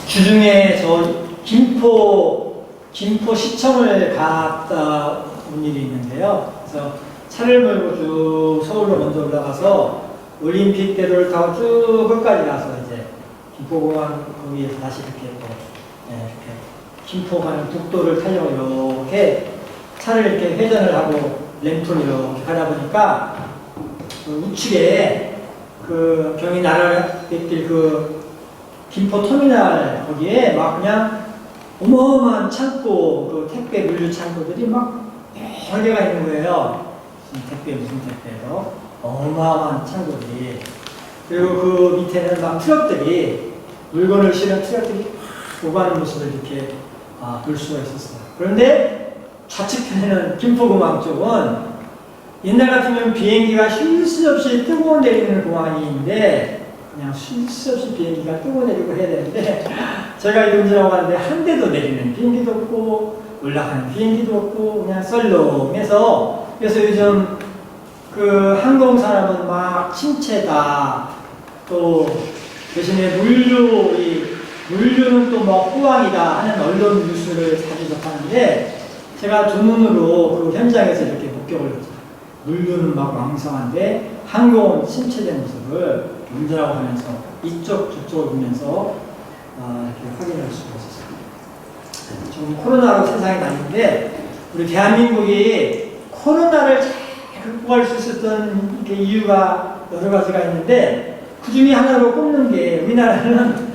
주중에 저 김포시청을 갔다 온 일이 있는데요. 그래서 차를 몰고 쭉 서울로 먼저 올라가서 올림픽대로를 타고 쭉 끝까지 가서 이제 김포공항 거기에서 다시 이렇게 또 이렇게 김포 가는 국도를 타려고 이렇게 차를 이렇게 회전을 하고 램프를 이렇게 가다 보니까 그 우측에 그 경의 나라길 그 김포터미널 거기에 막 그냥 어마어마한 창고, 그 택배 물류 창고들이 막 여러 개가 있는 거예요. 무슨 택배로 어마어마한 창고들이. 그리고 그 밑에는 막 트럭들이, 물건을 실은 트럭들이 오가는 모습을 이렇게 볼 수가 있었어요. 그런데 좌측편에는 김포공항 쪽은 옛날 같으면 비행기가 쉴 새 없이 뜨고 내리는 공항인데 그냥 쉴 새 없이 비행기가 뜨고 내리고 해야 되는데 제가 이동 지나가는데 한 대도 내리는 비행기도 없고 올라가는 비행기도 없고 그냥 썰렁해서, 그래서 요즘 그 항공산업은 막 침체다, 또 대신에 물류는 또 뭐 호황이다 하는 언론 뉴스를 자주 접하는데 제가 두 눈으로 그 현장에서 이렇게 목격을 했죠. 물류는 막 왕성한데 항공은 침체된 모습을 운전하고 하면서 이쪽 저쪽을 보면서 이렇게 확인할 수가 있었습니다. 지금 코로나로 세상이 다닌데 우리 대한민국이 코로나를 잘 극복할 수 있었던 이유가 여러 가지가 있는데 그 중에 하나로 꼽는 게 우리나라는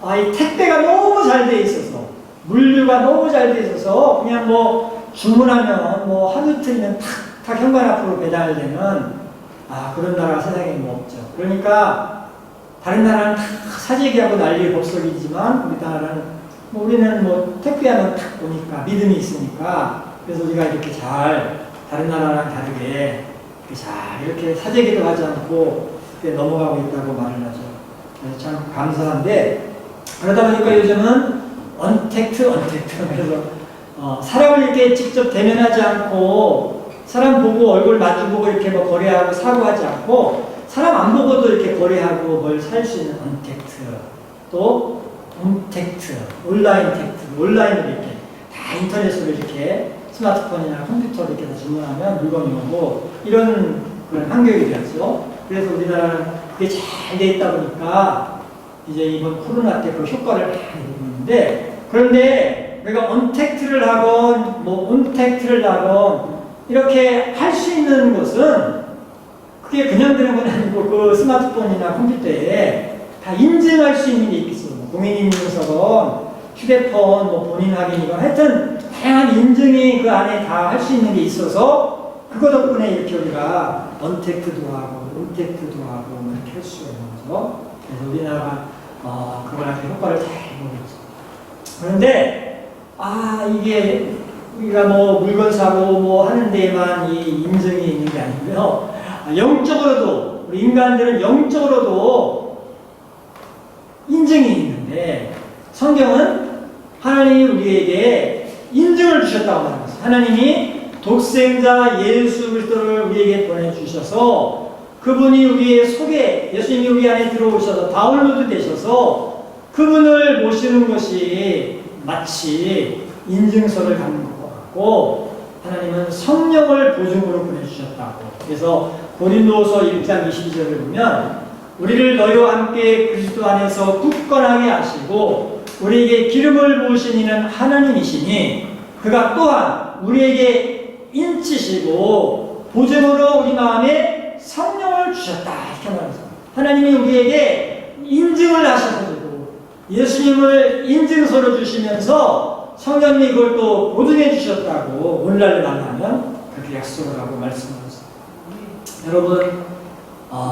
이 택배가 너무 잘 돼 있어서, 물류가 너무 잘 돼 있어서 그냥 뭐 주문하면 뭐 하루 이틀이면 탁 현관 앞으로 배달되는 그런 나라가 세상에 뭐 없죠. 그러니까 다른 나라는 다 사재기하고 난리 법석이지만 우리는 뭐 택배하면 탁 오니까 믿음이 있으니까, 그래서 우리가 이렇게 잘 다른 나라랑 다르게 이렇게 사재기도 하지 않고 넘어가고 있다고 말을 하죠. 그래서 참 감사한데, 그러다 보니까 요즘은 언택트 그래서 사람을 이렇게 직접 대면하지 않고 사람 보고 얼굴 마주보고 이렇게 뭐 거래하고 사고하지 않고 사람 안 보고도 이렇게 거래하고 뭘 살 수 있는 언택트, 또 온택트, 온라인으로 이렇게 다 인터넷으로 이렇게 스마트폰이나 컴퓨터로 이렇게 다 주문하면 물건이 오고 이런 그런 환경이 되었죠. 그래서 우리나라는 그게 잘 돼 있다 보니까 이제 이번 코로나 때 그 효과를 많이 보고 있는데, 그런데 우리가 언택트를 하건 뭐 온택트를 하건 이렇게 할 수 있는 것은 그게 그냥 되는 건 아니고 그 스마트폰이나 컴퓨터에 다 인증할 수 있는 게 있겠어요. 공인인증서건 휴대폰, 뭐 본인 확인이건 하여튼 다양한 인증이 그 안에 다 할 수 있는 게 있어서 그거 덕분에 이렇게 우리가 언택트도 하고 온택트도 하고 뭐 이렇게 할 수가 있는 거죠. 그래서 우리나라가 그걸 아주 효과를 잘 보고 있죠. 그런데 이게 우리가 뭐 물건 사고 뭐 하는 데에만 이 인증이 있는 게 아니고요. 영적으로도, 우리 인간들은 영적으로도 인증이 있는데 성경은 하나님이 우리에게 인증을 주셨다고 말합니다. 하나님이 독생자 예수 그리스도를 우리에게 보내주셔서 그분이 우리의 속에, 예수님이 우리 안에 들어오셔서 다운로드 되셔서 그분을 모시는 것이 마치 인증서를 갖는 것 같고, 하나님은 성령을 보증으로 보내주셨다고. 그래서 고린도서 1장 22절을 보면 우리를 너희와 함께 그리스도 안에서 굳건하게 하시고 우리에게 기름을 부으신 이는 하나님이시니 그가 또한 우리에게 인치시고 보증으로 우리 마음에 성령을 주셨다, 이렇게 말합니다. 하나님이 우리에게 인증을 하셔가지고 예수님을 인증서로 주시면서 성령님이 그걸 또 보증해 주셨다고 오늘날 만나면 그렇게 약속을 하고 말씀하셨습니다. 여러분,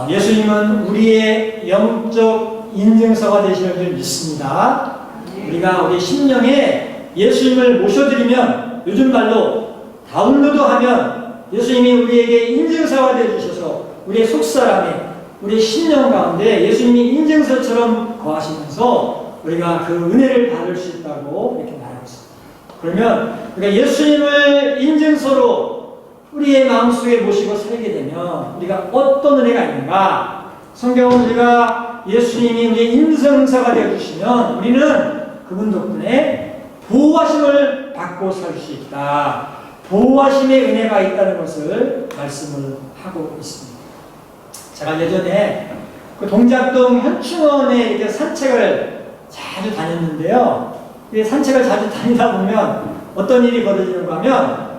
예수님은 우리의 영적 인증서가 되시는 줄 믿습니다. 우리가 우리 심령에 예수님을 모셔드리면, 요즘 말로 다운로드하면 예수님이 우리에게 인증서가 되어주셔서 우리의 속사람에, 우리의 심령 가운데 예수님이 인증서처럼 거하시면서 우리가 그 은혜를 받을 수 있다고 이렇게 말하고 있습니다. 그러면 우리가 예수님을 인증서로 우리의 마음속에 모시고 살게 되면 우리가 어떤 은혜가 있는가? 성경은 우리가 예수님이 우리의 인생사가 되어주시면 우리는 그분 덕분에 보호하심을 받고 살 수 있다. 보호하심의 은혜가 있다는 것을 말씀을 하고 있습니다. 제가 예전에 그 동작동 현충원에 이렇게 산책을 자주 다녔는데요. 산책을 자주 다니다 보면 어떤 일이 벌어지는가 하면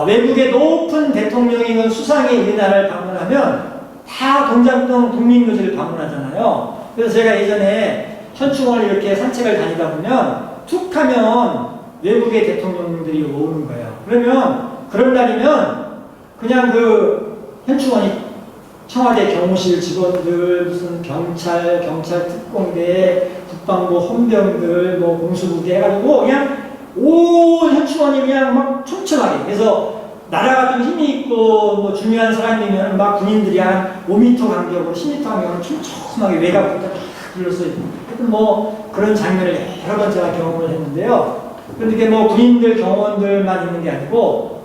외국의 높은 대통령이건 수상이 우리나라를 방문하면 다 동작동 국민묘지를 방문하잖아요. 그래서 제가 예전에 현충원을 이렇게 산책을 다니다 보면 툭 하면 외국의 대통령들이 오는 거예요. 그러면 그런 날이면 그냥 그 현충원이 청와대 경호실 직원들, 무슨 경찰 특공대, 국방부 헌병들, 뭐 공수부대 해가지고 그냥 온 현충원이 그냥 막 촘촘하게. 그래서 나라가 좀 힘이 있고 뭐 중요한 사람이면 막 군인들이 한 5m 간격으로 10m 간격으로 촘촘하게 외곽부터 쫙 둘러서 있고. 하여튼 뭐 그런 장면을 여러 번 제가 경험을 했는데요. 그런데 뭐 군인들, 경호원들만 있는 게 아니고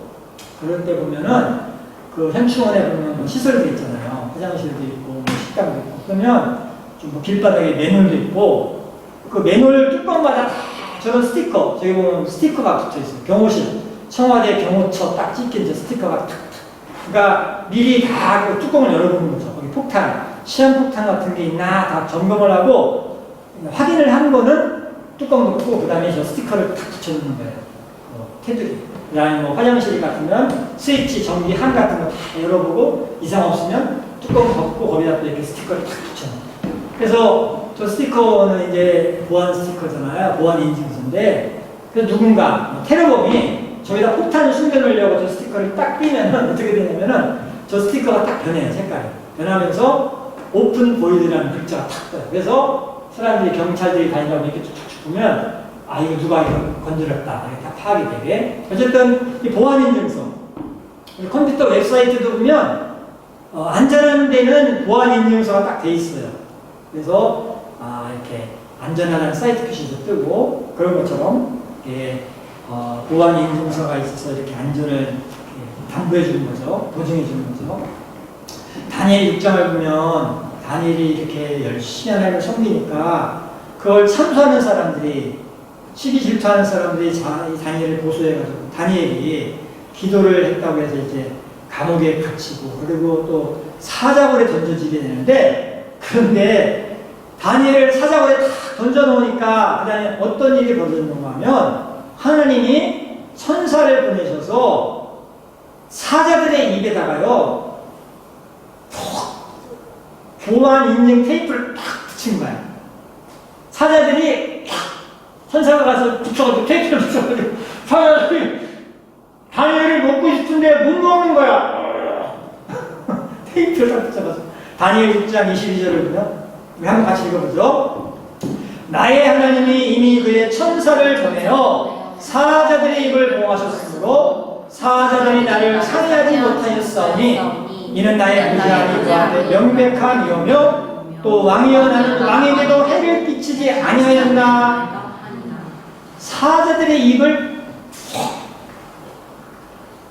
그럴 때 보면은 그 현충원에 보면 뭐 시설도 있잖아요. 화장실도 있고 뭐 식당도 있고. 그러면 좀 뭐 길바닥에 맨홀도 있고 그 맨홀 뚜껑마다 다 저런 스티커, 저기 보면 스티커가 붙어 있어요. 경호실, 청와대 경호처 딱 찍힌 저 스티커가 탁탁. 그러니까 미리 다 그 뚜껑을 열어보는 거죠. 거기 폭탄, 시한폭탄 같은 게 있나 다 점검을 하고 확인을 한 거는 뚜껑 놓고 그 다음에 저 스티커를 탁 붙여놓는 거예요. 테두리. 그 다음에 뭐 화장실 같으면 스위치, 전기, 한 같은 거 다 열어보고 이상 없으면 뚜껑 덮고 거기다 또 이렇게 스티커를 탁 붙여놓는 거예요. 그래서 저 스티커는 이제 보안 스티커잖아요. 보안 인증서인데 그래서 누군가 뭐 테러범이 저기다 폭탄을 숨겨놓으려고 저 스티커를 딱 띄면은 어떻게 되냐면은 저 스티커가 딱 변해요. 색깔이. 변하면서 오픈 보이드라는 글자가 탁 떠요. 그래서 사람들이 경찰들이 다니다고 이렇게 쭉쭉 보면 아 이거 누가 이거 건드렸다. 이게 다 파악이 되게. 어쨌든 이 보안 인증서 컴퓨터 웹사이트도 보면 안전한 데는 보안 인증서가 딱 돼 있어요. 그래서 이렇게 안전하다는 사이트 표시도 뜨고 그런 것처럼 이렇게 보안 인증서가 있어서 이렇게 안전을 이렇게 담보해 주는 거죠. 보증해 주는 거죠. 다니엘 6장을 보면 다니엘이 이렇게 열심히 하나님을 섬기니까 그걸 참수하는 사람들이 시기 질투하는 사람들이 이 다니엘을 고소해가지고 다니엘이 기도를 했다고 해서 이제 감옥에 갇히고 그리고 또 사자굴에 던져지게 되는데 그런데 다니엘을 사자굴에 탁 던져놓으니까 그 다음에 어떤 일이 벌어졌는가 하면 하나님이 천사를 보내셔서 사자들의 입에다가요 보안 인증 테이프를 탁 붙인 거야. 사자들이 탁 천사가 가서 붙여가지고 테이프를 붙여가지고 사자들이 다니엘을 먹고 싶은데 못 먹는 거야. 테이프를 딱 붙여가지고 다니엘 6장 22절을 보면 우리 한번 같이 읽어보죠. 나의 하나님이 이미 그의 천사를 보내어 사자들의 입을 보호하셨으므로 사자들이 나를 상해하지 못하였사오니 이는 나의 무지함이 그한테 명백함이오며 또 왕이여 나는 왕에게도 해를 끼치지 아니하였나. 사자들의 입을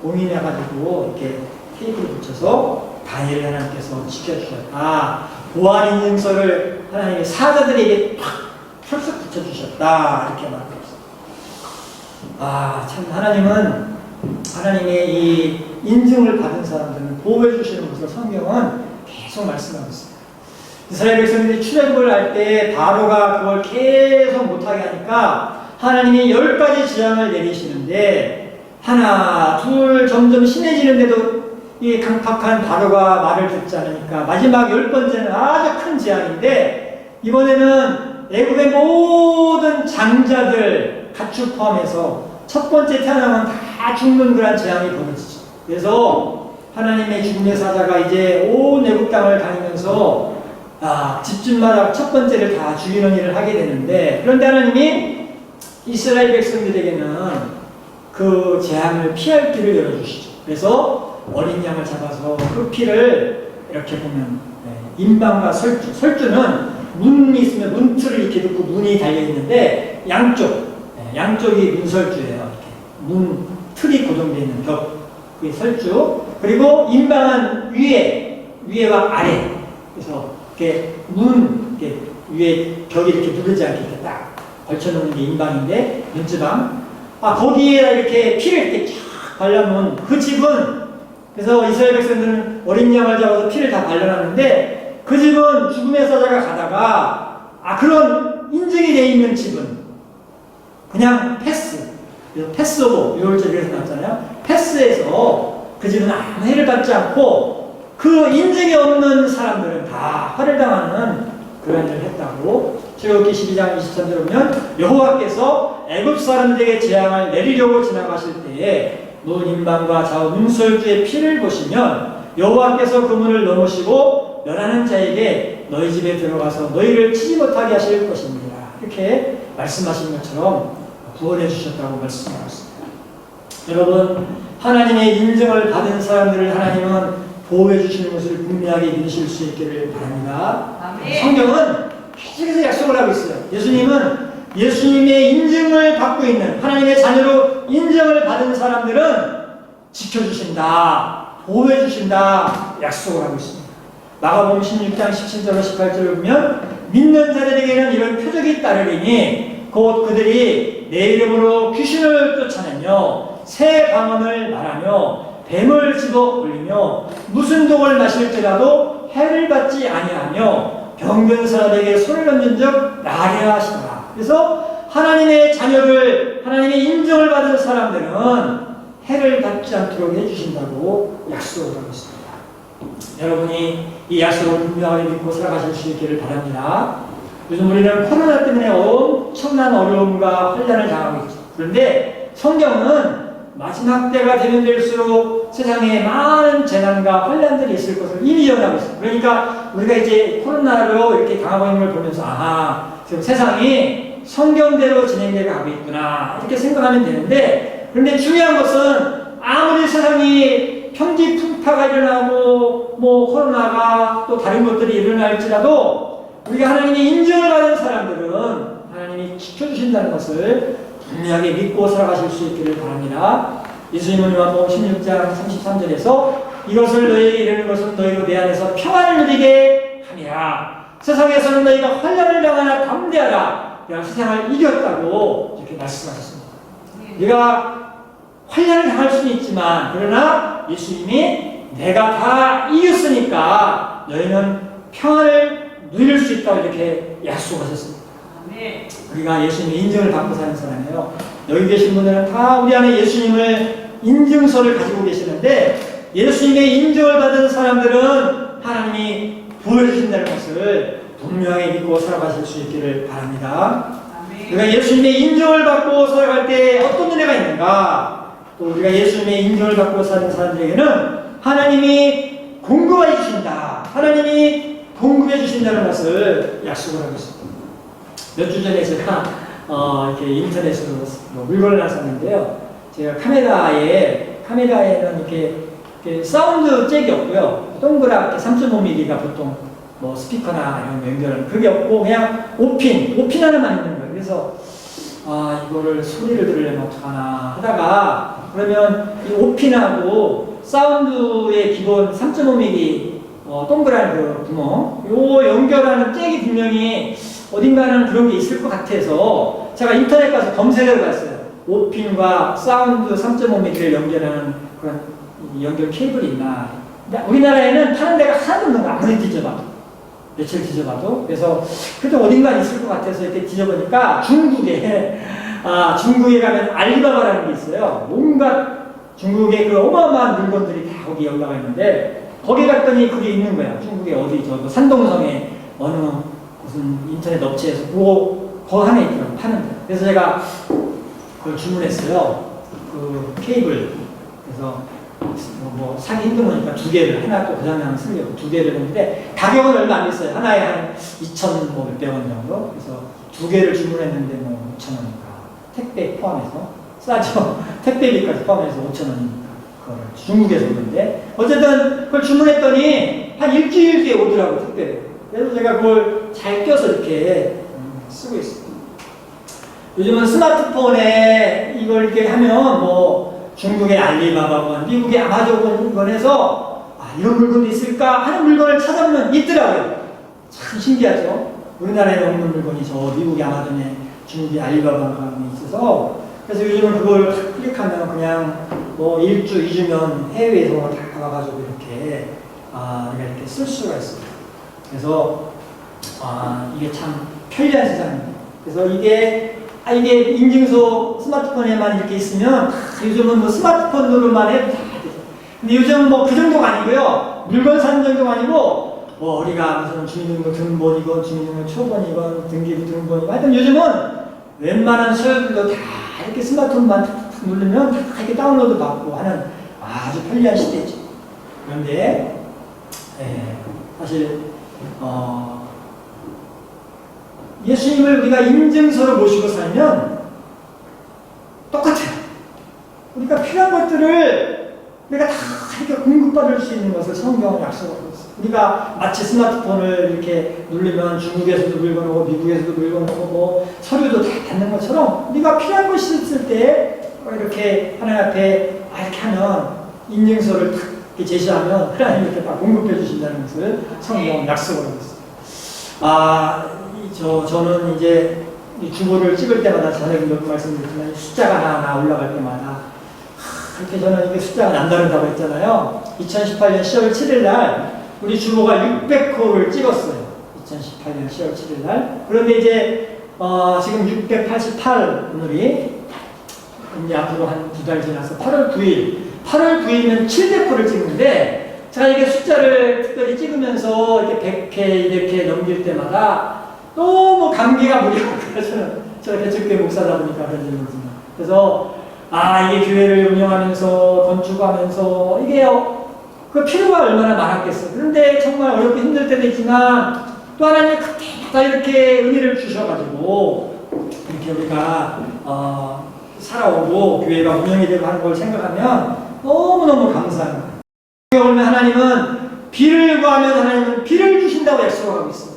공인해가지고 이렇게 테이프를 붙여서 다니엘을 하나님께서 지켜주셨다. 보안 인증서를 하나님의 사자들에게 팍 펄썩 붙여주셨다. 이렇게 말하고 있습니다. 참 하나님은 하나님의 이 인증을 받은 사람들은 보호해 주시는 것을 성경은 계속 말씀하고 있습니다. 이스라엘 백성들이 출애굽을 할 때 바로가 그걸 계속 못하게 하니까 하나님이 10가지 재앙을 내리시는데 하나, 둘 점점 심해지는데도 이 강팍한 바로가 말을 듣지 않으니까 마지막 10번째는 아주 큰 재앙인데 이번에는 애굽의 모든 장자들 가축 포함해서 첫 번째 태어나면 다 죽는 그런 재앙이 벌어지죠. 그래서 하나님의 죽음의 사자가 이제 온 애굽 땅을 다니면서 집집마다 첫 번째를 다 죽이는 일을 하게 되는데 그런데 하나님이 이스라엘 백성들에게는 그 재앙을 피할 길을 열어주시죠. 그래서 어린 양을 잡아서 그 피를 이렇게 보면 인방과 설주는 문이 있으면 문틀을 이렇게 듣고 문이 달려있는데 양쪽이 문설주예요. 이렇게 문 틀이 고정되어 있는 벽 그게 설주. 그리고 인방은 위에와 아래. 그래서 이렇게 이렇게 위에 벽이 이렇게 누르지 않게 이렇게 딱 걸쳐놓는 게 인방인데, 눈지방. 거기에 이렇게 피를 이렇게 쫙 발라놓은 그 집은, 그래서 이스라엘 백성들은 어린 양을 잡아서 피를 다 발라놨는데, 그 집은 죽음의 사자가 가다가, 그런 인증이 돼 있는 집은 그냥 패스. 그래서 패스오버, 6월절에서 나왔잖아요. 패스에서 그 집은 아무 해를 받지 않고, 그 인증이 없는 사람들은 다 화를 당하는 그런 일을 했다고. 출애굽기 12장 23절에 보면 여호와께서 애굽 사람들에게 재앙을 내리려고 지나가실 때에 문 인방과 좌우 문설주의 피를 보시면 여호와께서 그 문을 넘으시고 멸하는 자에게 너희 집에 들어가서 너희를 치지 못하게 하실 것입니다. 이렇게 말씀하신 것처럼 구원해 주셨다고 말씀하고 있습니다. 여러분, 하나님의 인정을 받은 사람들을 하나님은 보호해 주시는 것을 분명하게 믿으실 수 있기를 바랍니다. 아멘. 성경은 계속해서 약속을 하고 있어요. 예수님은 예수님의 인증을 받고 있는, 하나님의 자녀로 인정을 받은 사람들은 지켜주신다, 보호해주신다 약속을 하고 있습니다. 마가복음 16장 17절 18절을 보면 믿는 자들에게는 이런 표적이 따르리니 곧 그들이 내 이름으로 귀신을 쫓아내며 새 방언을 말하며 뱀을 집어 올리며 무슨 독을 마실지라도 해를 받지 아니하며 병든 사람에게 손을 얹은 적 나게 하시더라. 그래서 하나님의 자녀를, 하나님의 인정을 받은 사람들은 해를 받지 않도록 해주신다고 약속을 하고 있습니다. 여러분이 이 약속을 분명하게 믿고 살아가실 수 있기를 바랍니다. 요즘 우리는 코로나 때문에 엄청난 어려움과 환난을 당하고 있죠. 그런데 성경은 마지막 때가 되면 될수록 세상에 많은 재난과 환난들이 있을 것을 이미 예언하고 있어요. 그러니까 우리가 이제 코로나로 이렇게 당하고 있는 걸 보면서 지금 세상이 성경대로 진행되어 가고 있구나 이렇게 생각하면 되는데, 그런데 중요한 것은 아무리 세상이 평지풍파가 일어나고 코로나가 또 다른 것들이 일어날지라도 우리가 하나님의 인정을 받은 사람들은 하나님이 지켜주신다는 것을 분명하게 믿고 살아가실 수 있기를 바랍니다. 예수님은 요한복음 16장 33절에서 이것을 너희에게 이르는 것은 너희로 내 안에서 평안을 누리게 함이라. 세상에서는 너희가 환난을 당하나 담대하라. 내가 세상을 이겼다고 이렇게 말씀하셨습니다. 우리가 환난을 당할 수는 있지만, 그러나 예수님이 내가 다 이겼으니까 너희는 평안을 누릴 수 있다고 이렇게 약속하셨습니다. 우리가 예수님의 인정을 받고 사는 사람이에요. 여기 계신 분들은 다 우리 안에 예수님을 인증서를 가지고 계시는데, 예수님의 인정을 받은 사람들은 하나님이 보여주신다는 것을 분명하게 믿고 살아가실 수 있기를 바랍니다. 우리가 예수님의 인정을 받고 살아갈 때 어떤 은혜가 있는가? 또 우리가 예수님의 인정을 받고 사는 사람들에게는 하나님이 공급해 주신다, 하나님이 공급해 주신다는 것을 약속을 하고 있습니다. 몇 주 전에 제가 이렇게 인터넷으로 물건을 하나 샀는데요. 제가 카메라에는 이렇게 사운드 잭이 없고요. 동그랗게 3.5mm가 보통 스피커나 이런 거 연결하는 그게 없고 그냥 5핀 하나만 있는 거예요. 그래서 이거를 소리를 들으려면 어떡하나 하다가, 그러면 이 5핀하고 사운드의 기본 3.5mm 동그란 그 구멍, 요 연결하는 잭이 분명히 어딘가는 그런 게 있을 것 같아서 제가 인터넷 가서 검색을 해봤어요. 5핀과 사운드 3.5mm를 연결하는 그런 연결 케이블이 있나. 근데 우리나라에는 파는 데가 하나도 없는 거야. 아무리 뒤져봐도. 며칠 뒤져봐도. 그래서 그래도 어딘가 있을 것 같아서 이렇게 뒤져보니까 중국에 가면 알리바바라는 게 있어요. 온갖 중국의 그 어마어마한 물건들이 다 거기 올라가 있는데, 거기 갔더니 그게 있는 거야. 중국의 어디 산동성에 어느 무슨 인터넷 업체에서 그거 하나 있더라고, 파는데. 그래서 제가 그걸 주문했어요. 그 케이블. 그래서 사기 힘든 거니까 2개를, 하나 또 고장나면 쓰려고 2개를 했는데, 가격은 얼마 안 비싸요. 하나에 한 2,500원 정도. 그래서 2개를 주문했는데 5,000원인가. 택배 포함해서. 싸죠. 택배비까지 포함해서 5,000원이니까. 그거를 중국에서 오는데. 어쨌든 그걸 주문했더니 한 일주일 뒤에 오더라고, 택배를. 그래서 제가 그걸 잘 껴서 이렇게 쓰고 있습니다. 요즘은 스마트폰에 이걸 이렇게 하면 중국의 알리바바건, 미국의 아마존건에서 이런 물건이 있을까 하는 물건을 찾아보면 있더라고요. 참 신기하죠. 우리나라에 없는 물건이 저 미국의 아마존에 중국의 알리바바건이 있어서 그래서 요즘은 그걸 클릭하면 그냥 뭐 1주, 2주면 해외에서 다 와가지고 이렇게 이렇게 쓸 수가 있습니다. 그래서 이게 참 편리한 세상입니다. 그래서 이게 인증서 스마트폰에만 이렇게 있으면 요즘은 뭐 스마트폰으로만 해도 다 되죠. 근데 요즘은 뭐 그 정도가 아니고요. 물건 사는 정도가 아니고 뭐 우리가 무슨 주민등록 등본이건 주민등록 초본이건 등기부 등본이건 하여튼 요즘은 웬만한 서류들도 다 이렇게 스마트폰만 탁 누르면 다 이렇게 다운로드 받고 하는 아주 편리한 시대죠. 그런데 사실 예수님을 우리가 인증서로 모시고 살면 똑같아요. 우리가 필요한 것들을 우리가 다 이렇게 공급받을 수 있는 것을 성경은 약속하고 있어요. 우리가 마치 스마트폰을 이렇게 누르면 중국에서도 물건 오고 미국에서도 물건 오고 뭐 서류도 다 받는 것처럼 우리가 필요한 것이 있을 때 이렇게 하나님 앞에 이렇게 하면 인증서를 탁 이렇게 제시하면 하나님 이렇게 딱 공급해 주신다는 것을 성경은 약속을 하고 있어요. 저는 이제 이 주보를 찍을 때마다 전에 말씀드렸지만 숫자가 하나 올라갈 때마다 그렇게 저는 이게 숫자가 남다르다고 했잖아요. 2018년 10월 7일 날 우리 주보가 600호를 찍었어요. 2018년 10월 7일 날. 그런데 이제 지금 688 오늘이 이제 앞으로 한 2달 지나서 8월 9일이면 700호를 찍는데 제가 이게 숫자를 특별히 찍으면서 이렇게 100회 이렇게 넘길 때마다 너무 감기가 무리고 그래서는 제가 대책교회 목사다 보니까 그런지 모르지만 그래서 이게 교회를 운영하면서 건축하면서 이게 그 필요가 얼마나 많았겠어요. 그런데 정말 어렵고 힘들 때도 있지만 또 하나님이 그때마다 이렇게 은혜를 주셔가지고 이렇게 우리가 살아오고 교회가 운영이 되고 하는 걸 생각하면 너무너무 감사합니다. 오늘 하나님은 비를 구하면 하나님은 비를 주신다고 약속하고 있어요.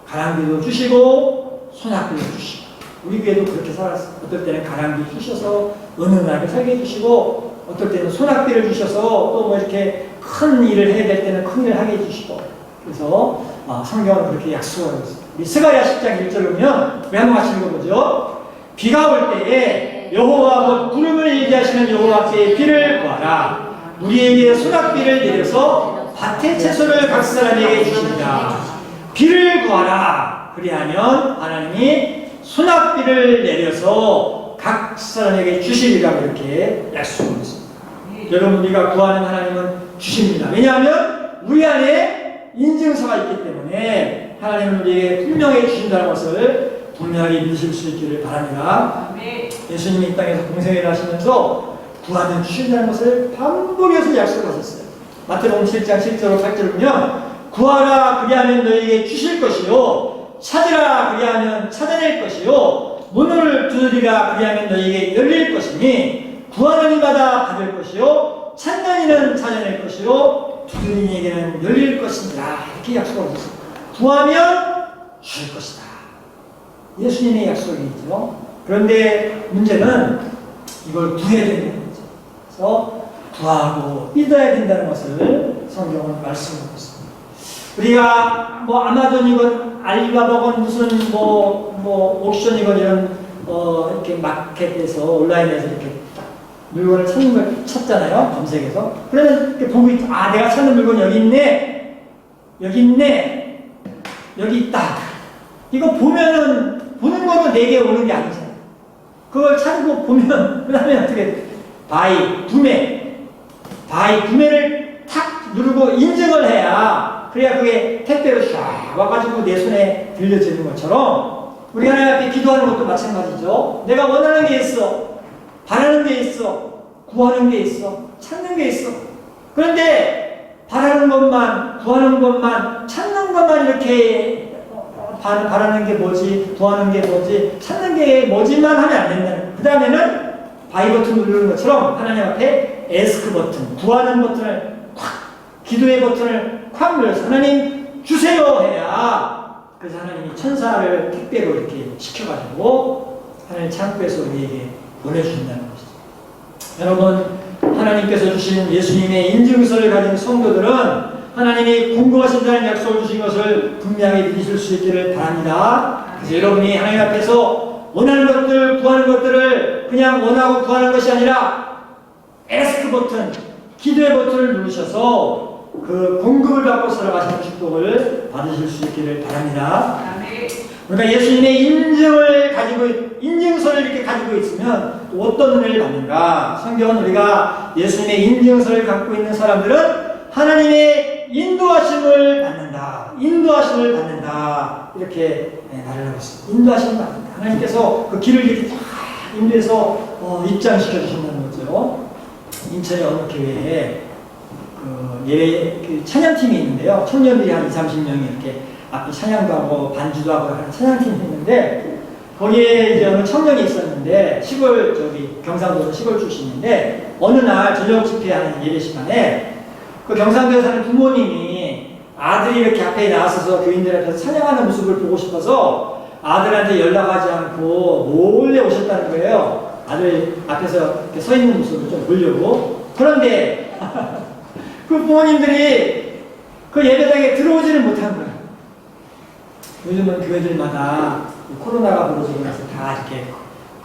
가랑비도 주시고 소낙비도 주시고 우리 교회도 그렇게 살았어요. 어떨 때는 가랑비 주셔서 은은하게 살게 해주시고 어떨 때는 소낙비를 주셔서 또 뭐 이렇게 큰 일을 해야 될 때는 큰 일을 하게 해주시고 그래서 성경은 그렇게 약속하고 있습니다. 우리 스가랴 10장 1절 보면 우리 한번 같이 읽어보죠. 비가 올 때에 여호와 곧 구름을 예비하시는 여호와께 비를 구하라. 우리에게 소낙비를 내려서 밭의 채소를 각 사람에게 주시리라. 비를 구하라. 그리하면 하나님이 소낙비를 내려서 각 사람에게 주시리라고 이렇게 약속하고 있습니다. 여러분 우리가 구하는 하나님은 주십니다. 왜냐하면 우리 안에 인증서가 있기 때문에 하나님은 우리에게 분명히 주신다는 것을 분명히 믿으실 수 있기를 바랍니다. 예수님이 이 땅에서 공생애를 하시면서 구하면 주신다는 것을 반복해서 약속하셨어요. 마태복음 7장 7절로 8절 보면 구하라 그리하면 너희에게 주실 것이요 찾으라 그리하면 찾아낼 것이요 문을 두드리라 그리하면 너희에게 열릴 것이니 구하는 이마다 받을 것이요 찾는 이는 찾아낼 것이요 두드리는 이에게는 열릴 것이니라 이렇게 약속하고 있습니다. 구하면 주실 것이다. 예수님의 약속이 있죠. 그런데 문제는 이걸 구해야 되는 거죠. 그래서 구하고 믿어야 된다는 것을 성경은 말씀하고 있습니다. 우리가 뭐 아마존이건 알리바바건 무슨 뭐 옥션이건 이런 이렇게 마켓에서 온라인에서 이렇게 딱 물건을 찾는 걸 찾잖아요. 검색해서. 그러면 이렇게 보고 있죠. 내가 찾는 물건 여기 있네. 여기 있다. 이거 보면은 보는 거는 내게 오는 게 아니잖아요. 그걸 찾고 보면 그다음에 어떻게 돼? 구매를 탁 누르고 인증을 해야 그래야 그게 택배로 쫙 와가지고 내 손에 들려지는 것처럼 우리 하나님 앞에 기도하는 것도 마찬가지죠. 내가 원하는 게 있어, 바라는 게 있어, 구하는 게 있어, 찾는 게 있어. 그런데 바라는 것만, 구하는 것만, 찾는 것만 이렇게 바라는 게 뭐지, 구하는 게 뭐지, 찾는 게 뭐지만 하면 안 된다는. 그 다음에는 바이 버튼 누르는 것처럼 하나님 앞에 에스크 버튼, 구하는 버튼을 기도의 버튼을 콱 눌러서 하나님 주세요 해야 그래서 하나님이 천사를 택배로 이렇게 시켜가지고 하나님 창고에서 우리에게 보내주신다는 것이죠. 여러분, 하나님께서 주신 예수님의 인증서를 가진 성도들은 하나님이 공고하신다는 약속을 주신 것을 분명히 믿으실 수 있기를 바랍니다. 그래서 여러분이 하나님 앞에서 원하는 것들, 구하는 것들을 그냥 원하고 구하는 것이 아니라 에스크 버튼, 기도의 버튼을 누르셔서 그 공급을 받고 살아가시는 축복을 받으실 수 있기를 바랍니다. 그러니까 예수님의 인증서를 이렇게 가지고 있으면 또 어떤 은혜를 받는가? 성경은 우리가 예수님의 인증서를 갖고 있는 사람들은 하나님의 인도하심을 받는다. 인도하심을 받는다. 이렇게 말을 하고 있습니다. 인도하심을 받는다. 하나님께서 그 길을 이렇게 다 인도해서 입장시켜 주신다는 거죠. 인천의 어느 교회에 그 찬양팀이 있는데요. 청년들이 한 20-30명이 이렇게 앞에 찬양도 하고 반주도 하고 하는 찬양팀이 있는데 거기에 이제 어느 청년이 있었는데 경상도 시골 출신인데 어느 날 저녁 집회하는 예배 시간에 그 경상도에 사는 부모님이 아들이 이렇게 앞에 나서서 교인들 앞에서 찬양하는 모습을 보고 싶어서 아들한테 연락하지 않고 몰래 오셨다는 거예요. 아들 앞에서 이렇게 서 있는 모습을 좀 보려고. 그런데 그 부모님들이 그 예배당에 들어오지를 못한 거예요. 요즘은 교회들마다 코로나가 벌어지고 나서 다 이렇게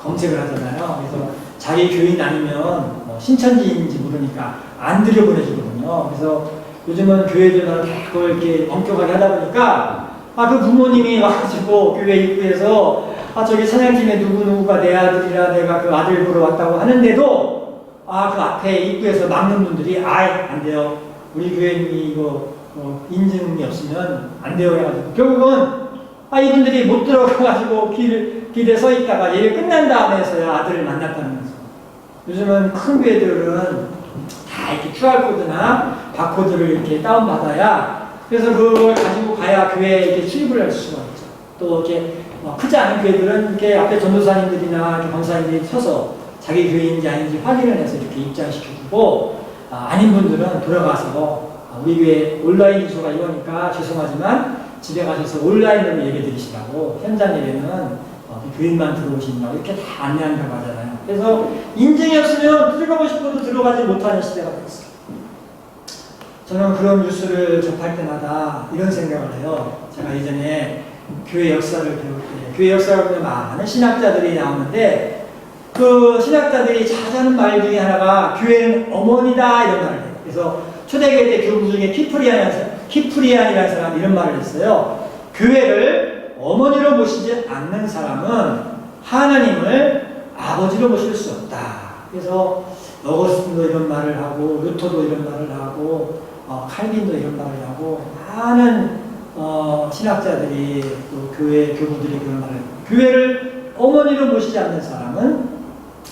검색을 하잖아요. 그래서 자기 교인 아니면 신천지인지 모르니까 안 들여보내주거든요. 그래서 요즘은 교회들마다 그걸 이렇게 엄격하게 하다 보니까 그 부모님이 와가지고 교회 입구에서 저기 찬양팀에 누구누구가 내 아들이라 내가 그 아들 보러 왔다고 하는데도 그 앞에 입구에서 막는 분들이 안 돼요. 우리 교회님이 이거 인증이 없으면 안 돼요 해가지고 결국은 이분들이 못 들어가가지고 길에 서 있다가 예배 끝난 다음에서야 아들을 만났다는 거죠. 요즘은 큰 교회들은 다 이렇게 QR코드나 바코드를 이렇게 다운받아야 그래서 그걸 가지고 가야 교회에 이렇게 출입을 할 수가 있죠. 또 이렇게 크지 않은 교회들은 이렇게 앞에 전도사님들이나 이렇게 권사님들이 서서 자기 교회인지 아닌지 확인을 해서 이렇게 입장시켜주고 아닌 분들은 돌아가서 우리 교회 온라인 주소가 이거니까 죄송하지만 집에 가셔서 온라인으로 예배 드리시라고 현장 예배는 교인만 들어오신다고 이렇게 다 안내한다고 하잖아요. 그래서 인증이 없으면 들어가고 싶어도 들어가지 못하는 시대가 됐어요. 저는 그런 뉴스를 접할 때마다 이런 생각을 해요. 제가 예전에 교회 역사를 배울 때 교회 역사를 보면 많은 신학자들이 나오는데 그 신학자들이 자주 하는 말 중에 하나가 교회는 어머니다 이런 말을 해요. 그래서 초대교회 때 교부 중에 키프리안이라는 사람이 이런 말을 했어요. 교회를 어머니로 모시지 않는 사람은 하나님을 아버지로 모실 수 없다. 그래서 어거스틴도 이런 말을 하고 루터도 이런 말을 하고 칼빈도 이런 말을 하고 많은 신학자들이 또 교회 교부들이 그런 말을 해요. 교회를 어머니로 모시지 않는 사람은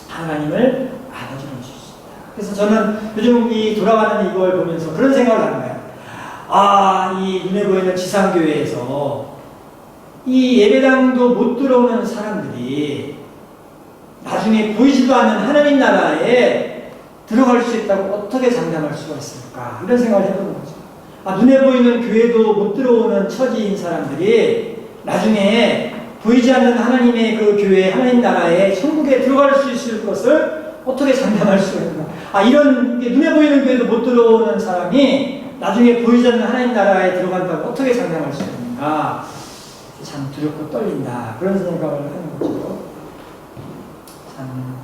하나님을 아버지로 모실 수 있다. 그래서 저는 요즘 이 돌아가는 이걸 보면서 그런 생각을 하는 거예요. 이 눈에 보이는 지상교회에서 이 예배당도 못 들어오는 사람들이 나중에 보이지도 않는 하나님 나라에 들어갈 수 있다고 어떻게 장담할 수가 있을까? 이런 생각을 해보는 거죠. 눈에 보이는 교회도 못 들어오는 처지인 사람들이 나중에 보이지 않는 하나님의 그 교회, 하나님 나라에 천국에 들어갈 수 있을 것을 어떻게 장담할 수가 있는가? 이런 눈에 보이는 교회도 못 들어오는 사람이 나중에 보이지 않는 하나님 나라에 들어간다고 어떻게 장담할 수 있는가? 참 두렵고 떨린다. 그런 생각을 하는 거죠. 참,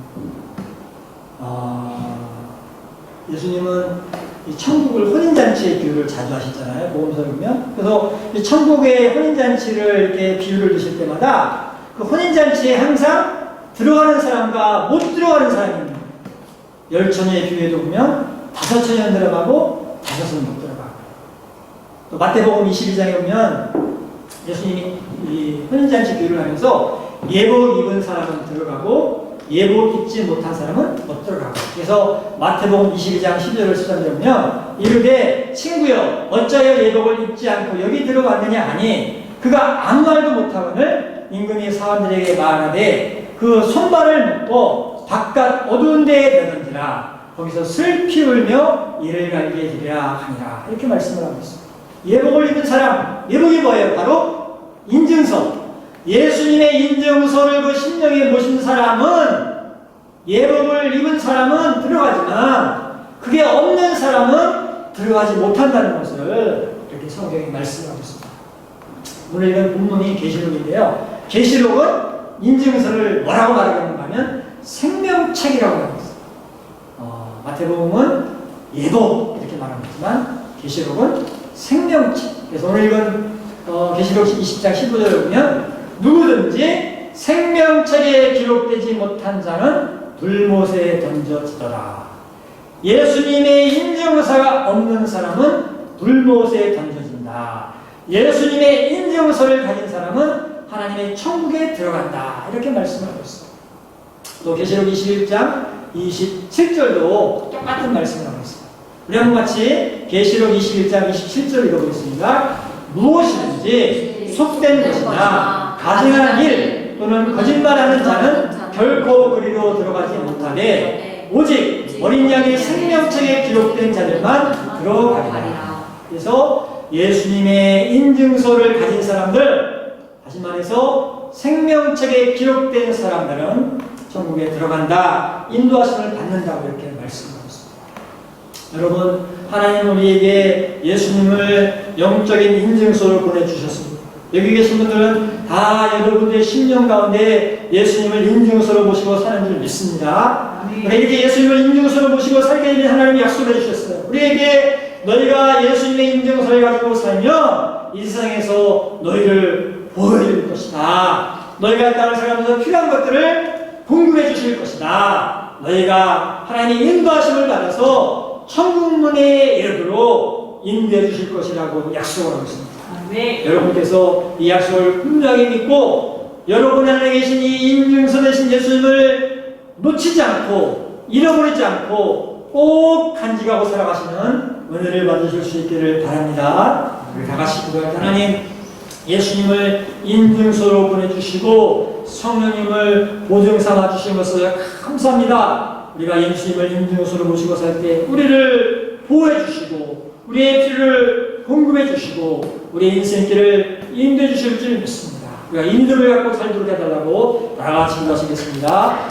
예수님은 이 천국을 혼인잔치의 비유를 자주 하시잖아요. 복음서에 보면. 그래서 이 천국의 혼인잔치를 이렇게 비유를 드실 때마다 그 혼인잔치에 항상 들어가는 사람과 못 들어가는 사람이 있는 거예요. 10처녀의 비유에도 보면 5처녀는 들어가고 5은 못 들어가고. 또 마태복음 22장에 보면 예수님이 이 혼인잔치 비유를 하면서 예복 입은 사람은 들어가고 예복 입지 못한 사람은 못 들어가고. 그래서 마태복음 22장 12절을 쓰자면 이르되 친구여 어찌하여 예복을 입지 않고 여기 들어갔느냐 하니 그가 아무 말도 못하거늘 임금이 사람들에게 말하되 그 손발을 묶고 바깥 어두운 데에 내던지라 거기서 슬피 울며 이를 알게 되리라 하니라. 이렇게 말씀을 하고 있습니다. 예복을 입은 사람, 예복이 뭐예요? 바로 인증서. 예수님의 인증서를 그 심령에 모신 사람은 예복을 입은 사람은 들어가지만 그게 없는 사람은 들어가지 못한다는 것을 이렇게 성경이 말씀하고 있습니다. 오늘 읽은 본문이 계시록인데요. 계시록은 인증서를 뭐라고 말하고 있는가 하면 생명책이라고 말하고 있습니다. 마태복음은 예복 이렇게 말하고 있지만 계시록은 생명책. 그래서 오늘 읽은 계시록 20장 15절을 보면 누구든지 생명책에 기록되지 못한 자는 불못에 던져지더라. 예수님의 인증서가 없는 사람은 불못에 던져진다. 예수님의 인증서를 가진 사람은 하나님의 천국에 들어간다. 이렇게 말씀을 하고 있습니다. 또 계시록 21장 27절도 똑같은 말씀을 하고 있습니다. 우리 한번 같이 계시록 21장 27절 읽어보겠습니다. 무엇이든지 속된 것이나 가증한 일 또는 거짓말하는 자는 결코 그리로 들어가지 못하되 오직 어린 양의 생명책에 기록된 자들만 들어가리라. 그래서 예수님의 인증서를 가진 사람들, 다시 말해서 생명책에 기록된 사람들은 천국에 들어간다, 인도하심을 받는다고 이렇게 말씀하고 있습니다. 여러분, 하나님 우리에게 예수님을 영적인 인증서를 보내주셨습니다. 여기 계신 분들은 다 여러분들의 심령 가운데 예수님을 인증서로 모시고 사는 줄 믿습니다. 우리에게 예수님을 인증서로 모시고 살게 되는 하나님이 약속해 주셨어요. 우리에게 너희가 예수님의 인증서를 가지고 살면 이 세상에서 너희를 보호해줄 것이다. 너희가 이 땅을 살아가면서 필요한 것들을 공급해 주실 것이다. 너희가 하나님의 인도하심을 받아서 천국문에 이르도록 인도해 주실 것이라고 약속을 하고 있습니다. 네. 여러분께서 이 약속을 분명히 믿고 여러분 안에 계신 이 인증서 되신 예수님을 놓치지 않고 잃어버리지 않고 꼭 간직하고 살아가시는 은혜를 받으실 수 있기를 바랍니다. 우리 다 같이 기도할 하나님, 예수님을 인증서로 보내주시고 성령님을 보증 삼아 주신 것을 감사합니다. 우리가 예수님을 인증서로 모시고 살 때 우리를 보호해 주시고 우리의 필요를 공급해 주시고 우리의 인생길을 인도해 주실 줄 믿습니다. 우리가 이 믿음을 갖고 살도록 해달라고 다 같이 기도하시겠습니다.